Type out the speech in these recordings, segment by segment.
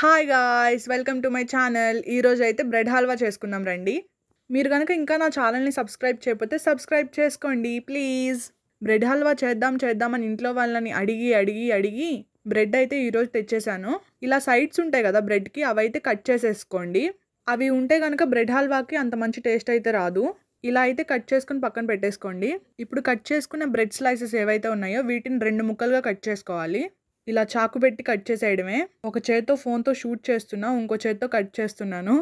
Hi guys welcome to my channel. ఈరోజు అయితే bread halwa చేసుకుందాం రండి. మీరు కనుక ఇంకా నా ఛానల్ని సబ్స్క్రైబ్ చేయకపోతే సబ్స్క్రైబ్ చేసుకోండి ప్లీజ్. బ్రెడ్ హల్వా చేద్దామని ఇంట్లో వాళ్ళని అడిగి బ్రెడ్ అయితే ఈరోజు తెచ్చేసాను. ఇలా సైడ్స్ ఉంటాయి కదా బ్రెడ్కి, అవైతే కట్ చేసేసుకోండి. అవి ఉంటే కనుక బ్రెడ్ హల్వాకి అంత మంచి టేస్ట్ అయితే రాదు. ఇలా అయితే కట్ చేసుకుని పక్కన పెట్టేసుకోండి. ఇప్పుడు కట్ చేసుకున్న బ్రెడ్ స్లైసెస్ ఏవైతే ఉన్నాయో వీటిని 2 ముక్కలుగా కట్ చేసుకోవాలి. ఇలా చాకు పెట్టి కట్ చేసేయడమే. ఒక చేత్తో ఫోన్తో షూట్ చేస్తున్నా, ఇంకో చేత్తో కట్ చేస్తున్నాను.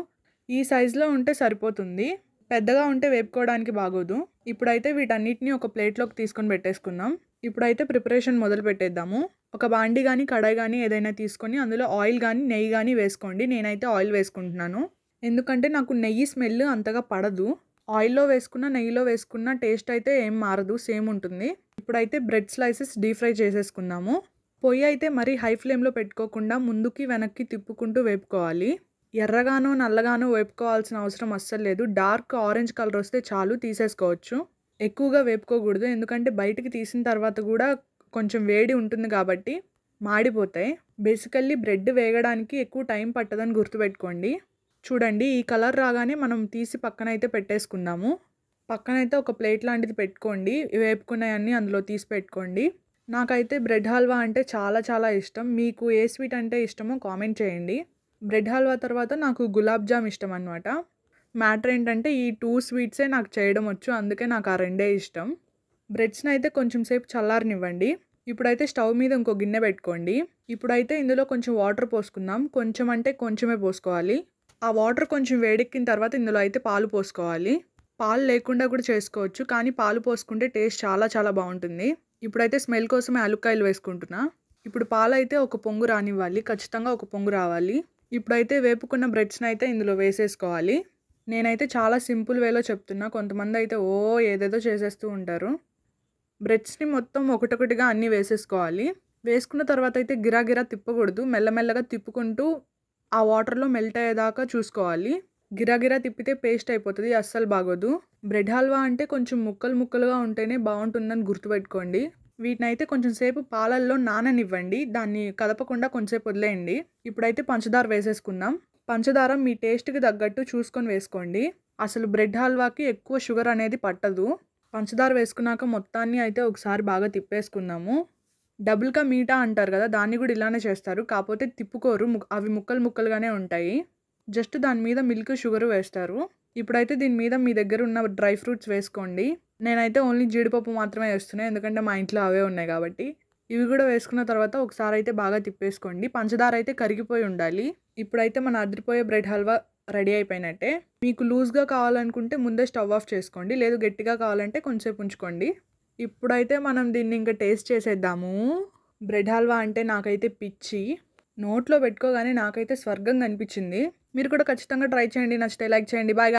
ఈ సైజులో ఉంటే సరిపోతుంది, పెద్దగా ఉంటే వేపుకోవడానికి బాగోదు. ఇప్పుడైతే వీటన్నిటిని ఒక ప్లేట్లోకి తీసుకొని పెట్టేసుకుందాం. ఇప్పుడైతే ప్రిపరేషన్ మొదలు పెట్టేద్దాము. ఒక బాండి కానీ కడాయి కానీ ఏదైనా తీసుకొని అందులో ఆయిల్ కానీ నెయ్యి కానీ వేసుకోండి. నేనైతే ఆయిల్ వేసుకుంటున్నాను, ఎందుకంటే నాకు నెయ్యి స్మెల్ అంతగా పడదు. ఆయిల్లో వేసుకున్న నెయ్యిలో వేసుకున్న టేస్ట్ అయితే ఏం మారదు, సేమ్ ఉంటుంది. ఇప్పుడైతే బ్రెడ్ స్లైసెస్ డీప్ ఫ్రై చేసేసుకుందాము. పొయ్యి అయితే మరీ హై ఫ్లేమ్లో పెట్టుకోకుండా ముందుకి వెనక్కి తిప్పుకుంటూ వేపుకోవాలి. ఎర్రగానో నల్లగానో వేపుకోవాల్సిన అవసరం అస్సలు లేదు. డార్క్ ఆరెంజ్ కలర్ వస్తే చాలు, తీసేసుకోవచ్చు. ఎక్కువగా వేపుకోకూడదు, ఎందుకంటే బయటికి తీసిన తర్వాత కూడా కొంచెం వేడి ఉంటుంది కాబట్టి మాడిపోతాయి. బేసికల్లీ బ్రెడ్ వేగడానికి ఎక్కువ టైం పట్టదని గుర్తుపెట్టుకోండి. చూడండి, ఈ కలర్ రాగానే మనం తీసి పక్కనైతే పెట్టేసుకుందాము. పక్కనైతే ఒక ప్లేట్ లాంటిది పెట్టుకోండి, వేపుకున్నాయన్నీ అందులో తీసి పెట్టుకోండి. నాకైతే బ్రెడ్ హల్వా అంటే చాలా ఇష్టం. మీకు ఏ స్వీట్ అంటే ఇష్టమో కామెంట్ చేయండి. బ్రెడ్ హల్వా తర్వాత నాకు గులాబ్ జామ్ ఇష్టం అనమాట. మ్యాటర్ ఏంటంటే ఈ 2 స్వీట్సే నాకు చేయడం వచ్చు, అందుకే నాకు ఆ రెండే ఇష్టం. బ్రెడ్స్ని అయితే కొంచెం సేపు చల్లారనివ్వండి. ఇప్పుడైతే స్టవ్ మీద ఇంకో గిన్నె పెట్టుకోండి. ఇప్పుడైతే ఇందులో కొంచెం వాటర్ పోసుకుందాం. కొంచెం అంటే కొంచెమే పోసుకోవాలి. ఆ వాటర్ కొంచెం వేడెక్కిన తర్వాత ఇందులో అయితే పాలు పోసుకోవాలి. పాలు లేకుండా కూడా చేసుకోవచ్చు, కానీ పాలు పోసుకుంటే టేస్ట్ చాలా బాగుంటుంది. ఇప్పుడైతే స్మెల్ కోసమే యాలుక్కాయలు వేసుకుంటున్నా. ఇప్పుడు పాలు అయితే ఒక పొంగు రానివ్వాలి, ఖచ్చితంగా ఒక పొంగు రావాలి. ఇప్పుడైతే వేపుకున్న బ్రెడ్స్ని అయితే ఇందులో వేసేసుకోవాలి. నేనైతే చాలా సింపుల్ వేలో చెప్తున్నా, కొంతమంది అయితే ఏదేదో చేసేస్తూ ఉంటారు. బ్రెడ్స్ని మొత్తం ఒకటొకటిగా అన్నీ వేసేసుకోవాలి. వేసుకున్న తర్వాత అయితే గిరాగిరా తిప్పకూడదు, మెల్లమెల్లగా తిప్పుకుంటూ ఆ వాటర్లో మెల్ట్ అయ్యేదాకా చూసుకోవాలి. గిరాగిరా తిప్పితే పేస్ట్ అయిపోతుంది, అస్సలు బాగోదు. బ్రెడ్ హల్వా అంటే కొంచెం ముక్కలుగా ఉంటేనే బాగుంటుందని గుర్తుపెట్టుకోండి. వీటిని అయితే కొంచెం సేపు పాలల్లో నాననివ్వండి, దాన్ని కదపకుండా కొంచెంసేపు వదిలేయండి. ఇప్పుడైతే పంచదార వేసేసుకుందాం. పంచదార మీ టేస్ట్కి తగ్గట్టు చూసుకొని వేసుకోండి. అసలు బ్రెడ్ హల్వాకి ఎక్కువ షుగర్ అనేది పట్టదు. పంచదార వేసుకున్నాక మొత్తాన్ని అయితే ఒకసారి బాగా తిప్పేసుకుందాము. డబుల్ కా మీఠా అంటారు కదా, దాన్ని కూడా ఇలానే చేస్తారు, కాకపోతే తిప్పుకోరు, అవి ముక్కలుగానే ఉంటాయి. జస్ట్ దాని మీద మిల్క్ షుగర్ వేస్తారు. ఇప్పుడైతే దీని మీద మీ దగ్గర ఉన్న డ్రై ఫ్రూట్స్ వేసుకోండి. నేనైతే ఓన్లీ జీడిపప్పు మాత్రమే వేస్తున్నాను, ఎందుకంటే మా ఇంట్లో అవే ఉన్నాయి కాబట్టి. ఇవి కూడా వేసుకున్న తర్వాత ఒకసారి అయితే బాగా తిప్పేసుకోండి. పంచదార అయితే కరిగిపోయి ఉండాలి. ఇప్పుడైతే మన అదిరిపోయే బ్రెడ్ హల్వా రెడీ అయిపోయినట్టే. మీకు లూజ్గా కావాలనుకుంటే ముందే స్టవ్ ఆఫ్ చేసుకోండి, లేదు గట్టిగా కావాలంటే కొంచెంసేపు ఉంచుకోండి. ఇప్పుడైతే మనం దీన్ని ఇంకా టేస్ట్ చేసేద్దాము. బ్రెడ్ హల్వా అంటే నాకైతే పిచ్చి. నోట్లో పెట్టుకోగానే నాకైతే స్వర్గం కనిపించింది. మీరు కూడా ఖచ్చితంగా ట్రై చేయండి. నచ్చితే లైక్ చేయండి. బాయ్.